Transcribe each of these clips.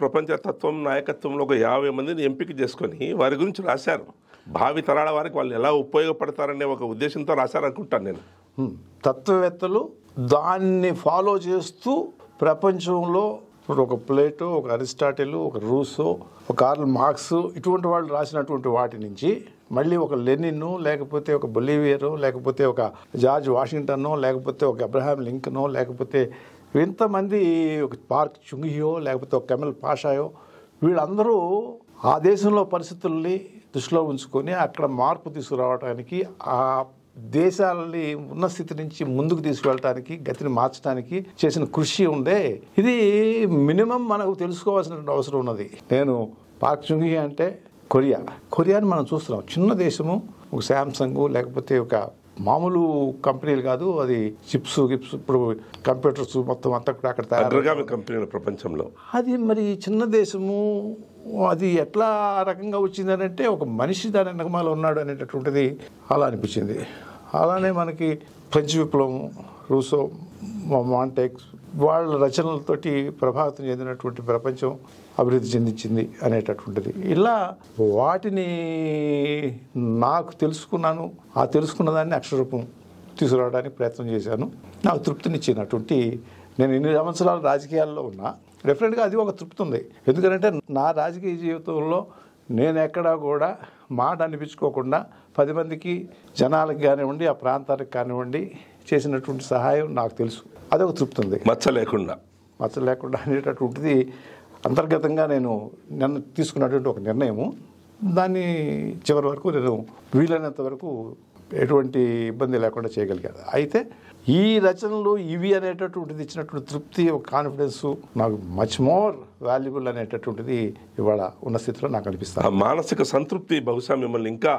ప్రపంచ తత్వం నాయకత్వంలో ఒక 50 మందిని ఎంపిక చేసుకొని వారి గురించి రాశారు. భావి తరాల వారికి వాళ్ళు ఎలా ఉపయోగపడతారనే ఒక ఉద్దేశంతో రాశారనుకుంటాను నేను. తత్వవేత్తలు దాన్ని ఫాలో చేస్తూ ప్రపంచంలో ఇప్పుడు ఒక ప్లేటో, ఒక అరిస్టాటిల్, ఒక రూసో, ఒక కార్ల్ మార్క్స్ ఇటువంటి వాళ్ళు రాసినటువంటి వాటి నుంచి మళ్ళీ ఒక లెనిన్, లేకపోతే ఒక బొలివియరో, లేకపోతే ఒక జార్జ్ వాషింగ్టనో, లేకపోతే ఒక అబ్రహాం లింకనో, లేకపోతే ఇంతమంది ఒక పార్క్ చుంగియో, లేకపోతే ఒక కెమెల్ పాషాయో, వీళ్ళందరూ ఆ దేశంలో పరిస్థితుల్ని దృష్టిలో ఉంచుకొని అక్కడ మార్పు తీసుకురావడానికి, ఆ దేశాలని ఉన్న స్థితి నుంచి ముందుకు తీసుకువెళ్ళటానికి, గతిని మార్చడానికి చేసిన కృషి ఉందే, ఇది మినిమం మనకు తెలుసుకోవాల్సిన అవసరం ఉన్నది. నేను పార్క్ చుంగి అంటే కొరియాని మనం చూస్తున్నాం. చిన్న దేశము, ఒక శాంసంగ్, లేకపోతే ఒక మామూలు కంపెనీలు కాదు, అది చిప్స్ గిప్స్, ఇప్పుడు కంప్యూటర్స్ మొత్తం అంతా కూడా అక్కడ తయారు కంపెనీల ప్రపంచంలో. అది మరి చిన్న దేశము, అది ఎట్లా ఆ రకంగా వచ్చిందని అంటే ఒక మనిషి దాని వెనకమాల ఉన్నాడు అనేటటువంటిది అలా అనిపించింది. అలానే మనకి ఫ్రెంచ్ విప్లవం, రూసో, మాంటెక్స్ వాళ్ళ రచనలతోటి ప్రభావితం చెందినటువంటి ప్రపంచం అభివృద్ధి చెందించింది అనేటటువంటిది. ఇలా వాటిని నాకు తెలుసుకున్నాను. ఆ తెలుసుకున్న దాన్ని అక్షరరూపం తీసుకురావడానికి ప్రయత్నం చేశాను. నాకు తృప్తినిచ్చినటువంటి, నేను ఎన్ని సంవత్సరాలు రాజకీయాల్లో ఉన్నా డెఫినెట్గా అది ఒక తృప్తి ఉంది. ఎందుకంటే నా రాజకీయ జీవితంలో నేను ఎక్కడా కూడా మాట అనిపించుకోకుండా 10 మందికి, జనాలకు కానివ్వండి, ఆ ప్రాంతాలకు కానివ్వండి చేసినటువంటి సహాయం నాకు తెలుసు. అదొక తృప్తి ఉంది. మచ్చ లేకుండా అనేటటువంటిది అంతర్గతంగా నేను తీసుకున్నటువంటి ఒక నిర్ణయము. దాన్ని చివరి వరకు నేను వీలైనంత వరకు ఎటువంటి ఇబ్బంది లేకుండా చేయగలిగాను. అయితే ఈ రచనలు ఇవి అనేటటువంటిది ఇచ్చినటువంటి తృప్తి, ఒక కాన్ఫిడెన్స్ నాకు మచ్ మోర్ వాల్యుబుల్ అనేటటువంటిది ఇవాళ ఉన్న స్థితిలో నాకు అనిపిస్తుంది. ఆ మానసిక సంతృప్తి బహుశా మిమ్మల్ని ఇంకా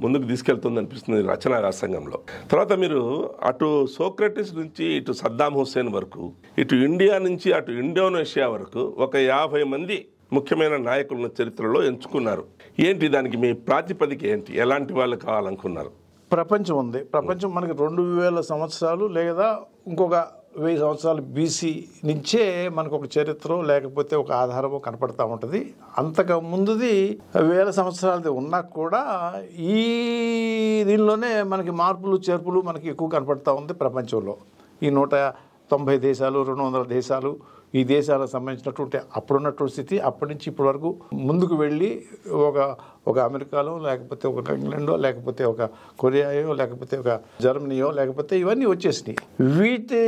ముందుకు తీసుకెళ్తుంది అనిపిస్తుంది రచనా వ్యాసంగంలో. తర్వాత మీరు అటు సోక్రటిస్ నుంచి ఇటు సద్దాం హుస్సేన్ వరకు, ఇటు ఇండియా నుంచి అటు ఇండోనేషియా వరకు ఒక 50 మంది ముఖ్యమైన నాయకులను చరిత్రలో ఎంచుకున్నారు. ఏంటి దానికి మీ ప్రాతిపదిక ఏంటి? ఎలాంటి వాళ్ళు కావాలనుకున్నారు? ప్రపంచం ఉంది. ప్రపంచం మనకి 2000 సంవత్సరాలు లేదా ఇంకొక 1000 సంవత్సరాలు బీసీ నుంచే మనకు ఒక చరిత్ర లేకపోతే ఒక ఆధారము కనపడతా ఉంటుంది. అంతకు ముందుది 1000 సంవత్సరాలది ఉన్నా కూడా ఈ దీనిలోనే మనకి మార్పులు చేర్పులు మనకి ఎక్కువ కనపడతా ఉంది ప్రపంచంలో. ఈ 190 దేశాలు, 200 దేశాలు, ఈ దేశాలకు సంబంధించినటువంటి అప్పుడున్నటువంటి స్థితి అప్పటి నుంచి ఇప్పటి వరకు ముందుకు వెళ్ళి ఒక అమెరికాలో, లేకపోతే ఒక ఇంగ్లాండో, లేకపోతే ఒక కొరియాయో, లేకపోతే ఒక జర్మనీయో, లేకపోతే ఇవన్నీ వచ్చేసినాయి. వీటి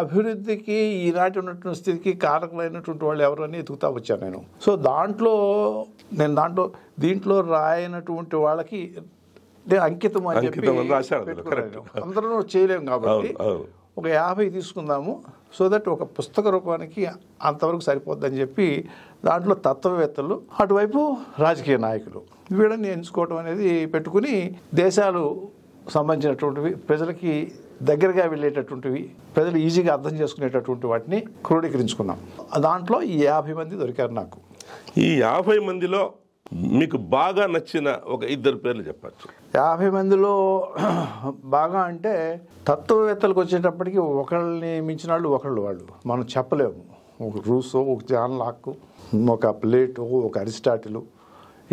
అభివృద్ధికి ఈనాటి ఉన్నటువంటి స్థితికి కారకులైనటువంటి వాళ్ళు ఎవరు అని ఎతుకుతా వచ్చాను నేను. సో దీంట్లో రాయనటువంటి వాళ్ళకి అంకితం అని చెప్పి అందరూ చేయలేము కాబట్టి ఒక 50 తీసుకుందాము. సో దట్ ఒక పుస్తక రూపానికి అంతవరకు సరిపోద్దని చెప్పి దాంట్లో తత్వవేత్తలు, అటువైపు రాజకీయ నాయకులు, వీళ్ళని ఎంచుకోవడం అనేది పెట్టుకుని దేశాలు సంబంధించినటువంటివి, ప్రజలకి దగ్గరగా వెళ్ళేటటువంటివి, ప్రజలు ఈజీగా అర్థం చేసుకునేటటువంటి వాటిని క్రోడీకరించుకున్నాం. దాంట్లో ఈ 50 మంది దొరికారు నాకు. ఈ 50 మందిలో మీకు బాగా నచ్చిన ఒక 2 పేర్లు చెప్పచ్చు. 50 మందిలో బాగా అంటే తత్వవేత్తలకు వచ్చేటప్పటికి ఒకళ్ళని మించిన వాళ్ళు మనం చెప్పలేము. ఒక రూసో, ఒక జాన్ లాక్, ఒక ప్లేటో, ఒక అరిస్టాటిల్,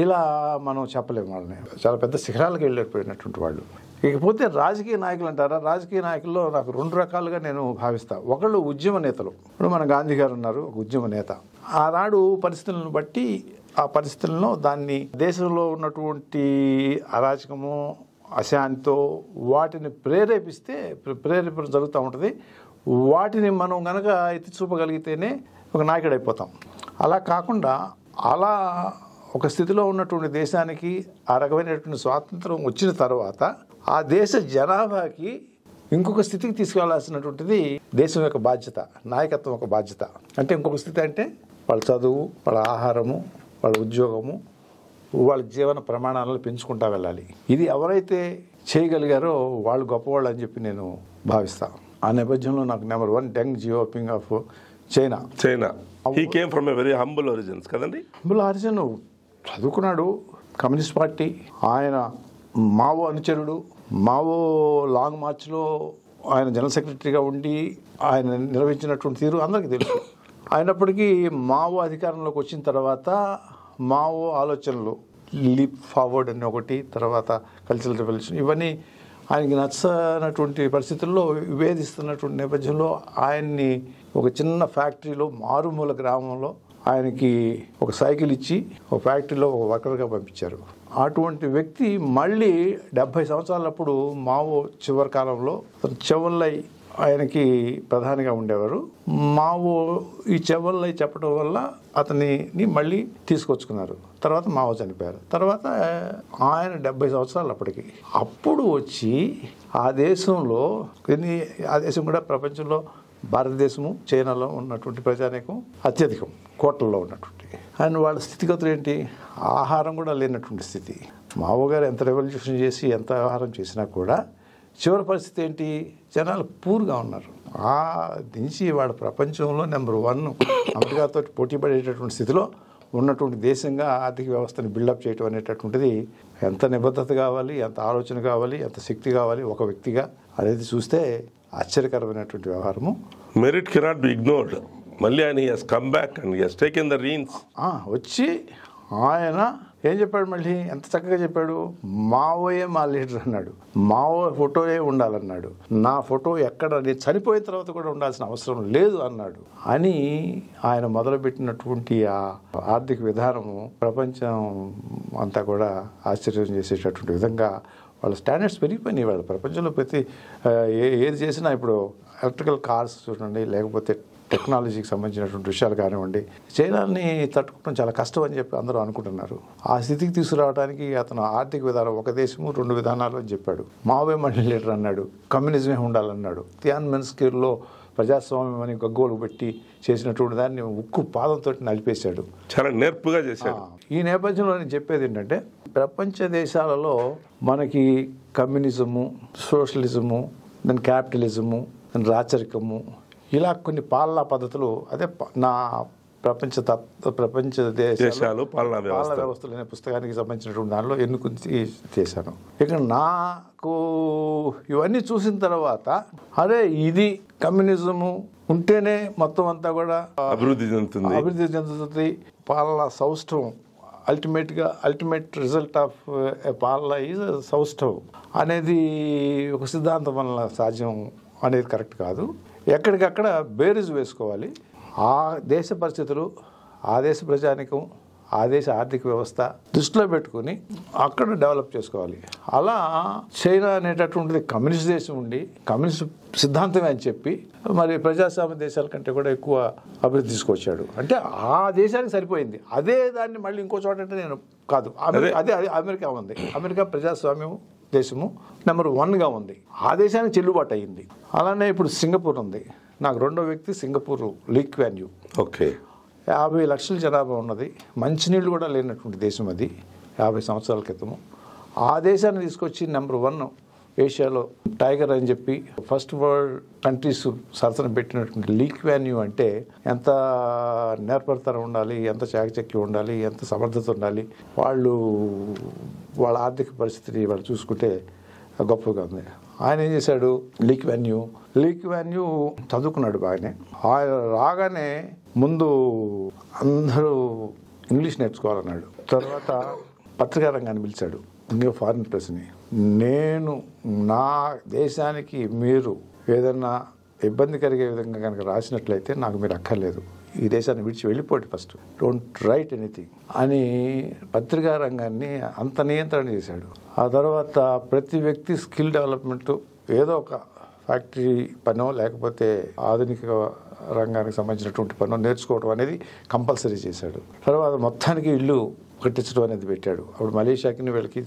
ఇలా మనం చెప్పలేము. వాళ్ళని చాలా పెద్ద శిఖరాలకు వెళ్ళిపోయినటువంటి వాళ్ళు. ఇకపోతే రాజకీయ నాయకులు అంటారా, రాజకీయ నాయకుల్లో నాకు 2 రకాలుగా నేను భావిస్తాను. ఒకళ్ళు ఉద్యమ నేతలు. ఇప్పుడు మన గాంధీ గారు ఉన్నారు, ఒక ఉద్యమ నేత. ఆనాడు పరిస్థితులను బట్టి, ఆ పరిస్థితుల్లో దాన్ని దేశంలో ఉన్నటువంటి అరాచకము, అశాంతితో వాటిని ప్రేరేపణ జరుగుతూ ఉంటుంది. వాటిని మనం కనుక ఎత్తి చూపగలిగితేనే ఒక నాయకుడు అయిపోతాం. అలా కాకుండా అలా ఒక స్థితిలో ఉన్నటువంటి దేశానికి ఆ రకమైనటువంటి స్వాతంత్రం వచ్చిన తర్వాత ఆ దేశ జనాభాకి ఇంకొక స్థితికి తీసుకెళ్లాల్సినటువంటిది దేశం యొక్క బాధ్యత, నాయకత్వం యొక్క బాధ్యత. అంటే ఇంకొక స్థితి అంటే వాళ్ళ చదువు, వాళ్ళ ఆహారము, వాళ్ళ ఉద్యోగము, వాళ్ళ జీవన ప్రమాణాలను పెంచుకుంటా వెళ్ళాలి. ఇది ఎవరైతే చేయగలిగారో వాళ్ళు గొప్పవాళ్ళు అని చెప్పి నేను భావిస్తాను. ఆ నేపథ్యంలో నాకు number 1 Deng Xiaoping of China. He came from a very humble origins కదండి. హంబుల్ ఒరిజిన్, చదువుకున్నాడు, కమ్యూనిస్ట్ పార్టీ, ఆయన మావో అనుచరుడు. మావో లాంగ్ మార్చ్లో ఆయన జనరల్ సెక్రటరీగా ఉండి ఆయన నిర్వహించినటువంటి తీరు అందరికీ తెలుసు. అయినప్పటికీ మావో అధికారంలోకి వచ్చిన తర్వాత మావో ఆలోచనలు లీప్ ఫార్వర్డ్ అని ఒకటి, తర్వాత కల్చరల్ రెవల్యూషన్, ఇవన్నీ ఆయనకి నచ్చనటువంటి పరిస్థితుల్లో విభేదిస్తున్నటువంటి నేపథ్యంలో ఆయన్ని ఒక చిన్న ఫ్యాక్టరీలో మారుమూల గ్రామంలో ఆయనకి ఒక సైకిల్ ఇచ్చి ఒక ఫ్యాక్టరీలో ఒక వర్కర్గా పంపించారు. అటువంటి వ్యక్తి మళ్ళీ 70 సంవత్సరాలప్పుడు మావో చివరి కాలంలో చౌవన్లై ఆయనకి ప్రధానిగా ఉండేవారు. మావో ఈ చౌవన్లై చెప్పడం వల్ల అతనిని మళ్ళీ తీసుకొచ్చుకున్నారు. తర్వాత మావో చనిపోయారు. తర్వాత ఆయన 70 సంవత్సరాలు అప్పటికి. అప్పుడు వచ్చి ఆ దేశంలో ఆ దేశం కూడా ప్రపంచంలో భారతదేశము చైనాలో ఉన్నటువంటి ప్రజానీకం అత్యధికం, కోట్లలో ఉన్నటువంటి. అండ్ వాళ్ళ స్థితిగతులు ఏంటి? ఆహారం కూడా లేనటువంటి స్థితి. మావో గారు ఎంత రెవల్యూషన్ చేసి ఎంత ఆహారం చేసినా కూడా చివరి పరిస్థితి ఏంటి? జనాలు పూర్గా ఉన్నారు. ఆ దించి వాడు ప్రపంచంలో నెంబర్ 1 అమెరికాతో పోటీ పడేటటువంటి స్థితిలో ఉన్నటువంటి దేశంగా ఆర్థిక వ్యవస్థని బిల్డప్ చేయడం అనేటటువంటిది ఎంత నిబద్ధత కావాలి, ఎంత ఆలోచన కావాలి, ఎంత శక్తి కావాలి ఒక వ్యక్తిగా అనేది చూస్తే ఆశ్చర్యకరమైనటువంటి వ్యవహారము. Merit cannot be ignored. మళ్ళీ ఆయన has come back and has taken the reins. వచ్చి ఆయన ఏం చెప్పాడు? మళ్ళీ ఎంత చక్కగా చెప్పాడు. మావోయే మా లీడర్ అన్నాడు. మావో ఫోటోయే ఉండాలన్నాడు. నా ఫోటో ఎక్కడ నేను చనిపోయిన తర్వాత కూడా ఉండాల్సిన అవసరం లేదు అన్నాడు అని ఆయన మొదలుపెట్టినటువంటి ఆ ఆర్థిక విధానము ప్రపంచం అంతా కూడా ఆశ్చర్యం చేసేటటువంటి విధంగా వాళ్ళ స్టాండర్డ్స్ పెరిగిపోయినాయి. వాళ్ళ ప్రపంచంలో ప్రతి ఏది చేసినా ఇప్పుడు ఎలక్ట్రికల్ కార్స్ చూడండి, లేకపోతే టెక్నాలజీకి సంబంధించినటువంటి విషయాలు కానివ్వండి, చైనాని తట్టుకోవడం చాలా కష్టం అని చెప్పి అందరూ అనుకుంటున్నారు. ఆ స్థితికి తీసుకురావడానికి అతను ఆర్థిక విధానం ఒక దేశము 2 విధానాలు అని చెప్పాడు. మావే మళ్ళీ లీడర్ అన్నాడు. కమ్యూనిజమే ఉండాలన్నాడు. తియాన్మెన్ స్క్వేర్లో ప్రజాస్వామ్యం అని గగ్గోలు పెట్టి చేసినటువంటి దాన్ని ఉక్కు పాదంతో నలిపేశాడు. చాలా నేర్పుగా చేశాడు. ఈ నేపథ్యంలో నేను చెప్పేది ఏంటంటే, ప్రపంచ దేశాలలో మనకి కమ్యూనిజము, సోషలిజము, దాని క్యాపిటలిజము, దాని రాచరికము, ఇలా కొన్ని పాలనా పద్ధతులు, అదే నా ప్రపంచ దేశాలు పాలనా వ్యవస్థలు అనే పుస్తకానికి సంబంధించినటువంటి దానిలో ఎన్నుకుని చేశాను. ఇక నాకు ఇవన్నీ చూసిన తర్వాత అదే ఇది కమ్యూనిజము ఉంటేనే మొత్తం అంతా కూడా అభివృద్ధి చెందుతుంది. పాలనా సౌష్ఠవం అల్టిమేట్ రిజల్ట్ ఆఫ్ పాలనా ఈజ్ సౌష్ఠవం అనేది ఒక సిద్ధాంతం వల్ల సాధ్యం అనేది కరెక్ట్ కాదు. ఎక్కడికక్కడ బేరీజ్ వేసుకోవాలి. ఆ దేశ పరిస్థితులు, ఆ దేశ ప్రజానికం, ఆ దేశ ఆర్థిక వ్యవస్థ దృష్టిలో పెట్టుకుని అక్కడ డెవలప్ చేసుకోవాలి. అలా చైనా అనేటటువంటిది కమ్యూనిస్ట్ దేశం ఉండి కమ్యూనిస్ట్ సిద్ధాంతమే అని చెప్పి మరి ప్రజాస్వామ్య దేశాల కంటే కూడా ఎక్కువ అభివృద్ధి తీసుకొచ్చాడు. అంటే ఆ దేశానికి సరిపోయింది. అదే దాన్ని మళ్ళీ ఇంకో చోట అంటే నేను కాదు. అదే అమెరికా ఉంది. అమెరికా ప్రజాస్వామ్యం దేశము నెంబర్ 1గా ఉంది. ఆ దేశానికి చెల్లుబాటు అయ్యింది. అలానే ఇప్పుడు సింగపూర్ ఉంది. నాకు రెండో వ్యక్తి సింగపూర్, లీ క్వాన్ యూ. ఓకే, 50 లక్షల జనాభా ఉన్నది. మంచినీళ్ళు కూడా లేనటువంటి దేశం అది 50 సంవత్సరాల క్రితము. ఆ దేశాన్ని తీసుకొచ్చి నెంబర్ 1 ఏషియాలో టైగర్ అని చెప్పి ఫస్ట్ వరల్డ్ కంట్రీస్ సరసన పెట్టినటువంటి లీ క్వాన్ యూ అంటే ఎంత నేర్పరితనం ఉండాలి, ఎంత చాకచక్యం ఉండాలి, ఎంత సమర్థత ఉండాలి. వాళ్ళ ఆర్థిక పరిస్థితిని వాళ్ళు చూసుకుంటే గొప్పగా ఉంది. ఆయన ఏం చేశాడు? లీ క్వాన్ యూ చదువుకున్నాడు బాగానే. ఆయన రాగానే ముందు అందరూ ఇంగ్లీష్ నేర్చుకోవాలన్నాడు. తర్వాత పత్రికా రంగాన్ని పిలిచాడు. ఇంకా ఫారిన్ ప్రెస్ని, నేను నా దేశానికి మీరు ఏదన్నా ఇబ్బంది కలిగే విధంగా కనుక రాసినట్లయితే నాకు మీరు అక్కర్లేదు, ఈ దేశాన్ని విడిచి వెళ్ళిపోండి, ఫస్ట్ డోంట్ రైట్ ఎనీథింగ్ అని పత్రికా రంగాన్ని అంత నియంత్రణ చేశాడు. ఆ తర్వాత ప్రతి వ్యక్తి స్కిల్ డెవలప్మెంట్, ఏదో ఒక ఫ్యాక్టరీ పనో లేకపోతే ఆధునిక రంగానికి సంబంధించినటువంటి పనో నేర్చుకోవడం అనేది కంపల్సరీ చేశాడు. తర్వాత మొత్తానికి ఇల్లు కట్టించడం అనేది పెట్టాడు. అప్పుడు మలేషియాకి వీళ్ళకి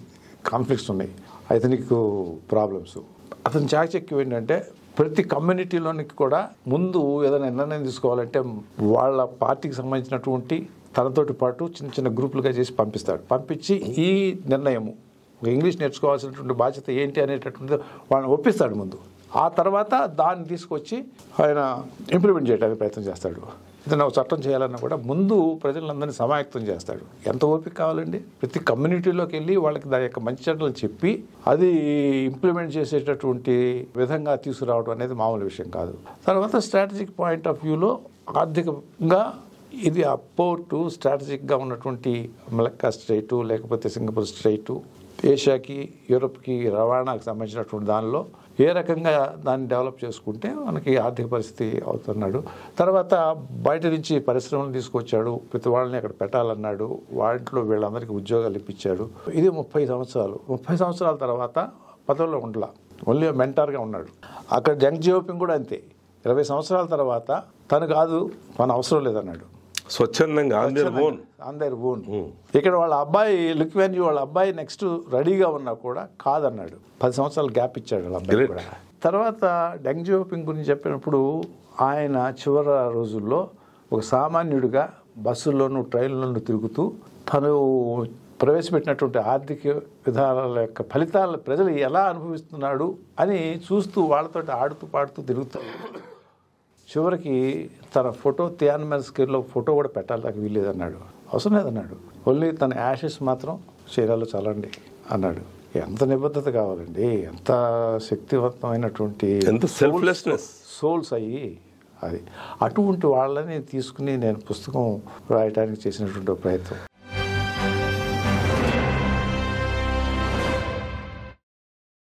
కాన్ఫ్లిక్ట్స్ ఉన్నాయి, ఎథనిక్ ప్రాబ్లమ్స్. అతని చాకచక్యం ఏంటంటే ప్రతి కమ్యూనిటీలోనికి కూడా ముందు ఏదైనా నిర్ణయం తీసుకోవాలంటే వాళ్ళ పార్టీకి సంబంధించినటువంటి తనతోటి పాటు చిన్న చిన్న గ్రూపులుగా చేసి పంపిస్తాడు. పంపించి ఈ నిర్ణయము ఇంగ్లీష్ నేర్చుకోవాల్సినటువంటి బాధ్యత ఏంటి అనేటటువంటి వాళ్ళని ఒప్పిస్తాడు ముందు. ఆ తర్వాత దాన్ని తీసుకొచ్చి ఆయన ఇంప్లిమెంట్ చేయడానికి ప్రయత్నం చేస్తాడు. ఏదైనా ఒక చట్టం చేయాలన్నా కూడా ముందు ప్రజలందరినీ సమాయత్తం చేస్తాడు. ఎంత ఓపిక కావాలండి? ప్రతి కమ్యూనిటీలోకి వెళ్ళి వాళ్ళకి దాని యొక్క మంచి చెడ్డలు చెప్పి అది ఇంప్లిమెంట్ చేసేటటువంటి విధంగా తీసుకురావడం అనేది మామూలు విషయం కాదు. తర్వాత స్ట్రాటజిక్ పాయింట్ ఆఫ్ వ్యూలో ఆర్థికంగా ఇది ఆ పోర్టు స్ట్రాటజిక్గా ఉన్నటువంటి మలక్కా స్ట్రైటు లేకపోతే సింగపూర్ స్ట్రైటు ఏషియాకి యూరోప్కి రవాణాకు సంబంధించినటువంటి దానిలో ఏ రకంగా దాన్ని డెవలప్ చేసుకుంటే మనకి ఆర్థిక పరిస్థితి అవుతున్నాడు. తర్వాత బయట నుంచి పరిశ్రమలు తీసుకొచ్చాడు, ప్రతి వాళ్ళని అక్కడ పెట్టాలన్నాడు, వాటిలో వీళ్ళందరికీ ఉద్యోగాలు ఇప్పించాడు. ఇది 30 సంవత్సరాలు. 30 సంవత్సరాల తర్వాత పదవిలో ఉండలా, ఓన్లీ మెంటార్గా ఉన్నాడు. అక్కడ జంగ్ జియోపింగ్ కూడా అంతే. 20 సంవత్సరాల తర్వాత తను కాదు, మన అవసరం లేదన్నాడు, స్వచ్ఛందంగా ఆన్ దేర్ ఓన్. ఇక్కడ వాళ్ళ అబ్బాయి లుక్వెన్యూ వాళ్ళ అబ్బాయి నెక్స్ట్ రెడీగా ఉన్నా కూడా కాదన్నాడు. 10 సంవత్సరాలు గ్యాప్ ఇచ్చాడు వాళ్ళ అబ్బాయి కూడా. తర్వాత డెంగ్ జియోపింగ్ గురించి చెప్పినప్పుడు ఆయన చివరి రోజుల్లో ఒక సామాన్యుడిగా బస్సుల్లోనూ ట్రైన్లోనూ తిరుగుతూ తను ప్రవేశపెట్టినటువంటి ఆర్థిక విధానాల యొక్క ఫలితాలను ప్రజలు ఎలా అనుభవిస్తున్నాడు అని చూస్తూ వాళ్ళతో ఆడుతూ పాడుతూ తిరుగుతాడు. చివరికి తన ఫోటో తియాన్మెన్ స్క్వేర్లో ఫోటో కూడా పెట్టాలి వీల్లేదన్నాడు, అవసరం లేదన్నాడు. ఓన్లీ తన యాషెస్ మాత్రం చీరాలో చల్లండి అన్నాడు. ఎంత నిబద్ధత కావాలండి, ఎంత శక్తివంతమైనటువంటి ఎంత సెల్ఫ్లెస్నెస్ సోల్స్ అయ్యి అది. అటువంటి వాళ్ళని తీసుకుని నేను పుస్తకం రాయడానికి చేసినటువంటి ప్రయత్నం.